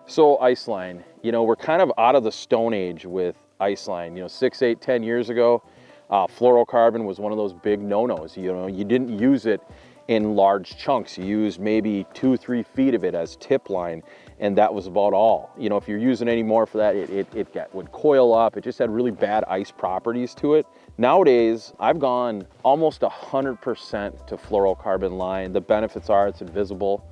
So ice line, you know, we're kind of out of the stone age with ice line. You know, 6, 8, 10 years ago, fluorocarbon was one of those big no-nos. You know, you didn't use it in large chunks. You used maybe 2, 3 feet of it as tip line, and that was about all. You know, if you're using any more for that, it would coil up. It just had really bad ice properties to it. Nowadays, I've gone almost 100% to fluorocarbon line. The benefits are it's invisible,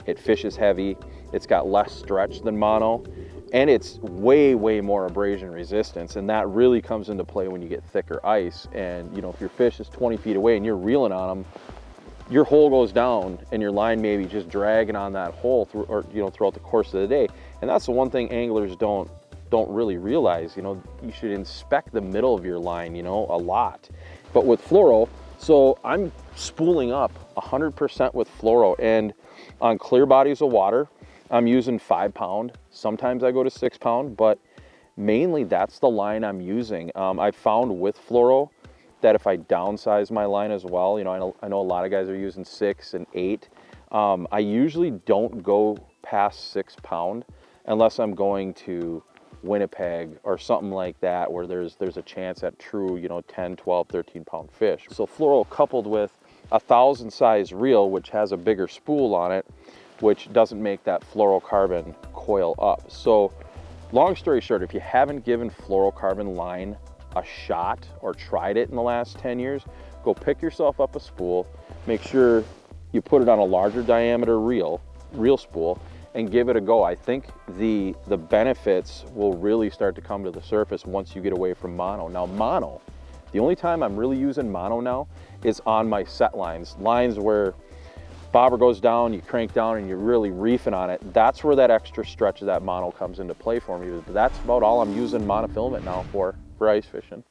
it fishes heavy, it's got less stretch than mono, and it's way, way more abrasion resistance. And that really comes into play when you get thicker ice. And, you know, if your fish is 20 feet away and you're reeling on them, your hole goes down and your line may be just dragging on that hole throughout the course of the day. And that's the one thing anglers don't really realize. You know, you should inspect the middle of your line, you know, a lot. But with fluoro, so I'm spooling up 100% with fluoro, and on clear bodies of water, I'm using 5 pound. Sometimes I go to 6 pound, but mainly that's the line I'm using. I found with fluoro that if I downsize my line as well, you know, I know a lot of guys are using 6 and 8. I usually don't go past 6 pound unless I'm going to Winnipeg or something like that, where there's a chance at true, you know, 10, 12, 13 pound fish. So fluoro coupled with 1,000 size reel, which has a bigger spool on it, which doesn't make that fluorocarbon coil up. So long story short, if you haven't given fluorocarbon line a shot or tried it in the last 10 years, go pick yourself up a spool, make sure you put it on a larger diameter reel spool, and give it a go. I think the benefits will really start to come to the surface once you get away from mono. Now mono, the only time I'm really using mono now is on my set lines where bobber goes down, you crank down and you're really reefing on it. That's where that extra stretch of that mono comes into play for me. But that's about all I'm using monofilament now for ice fishing.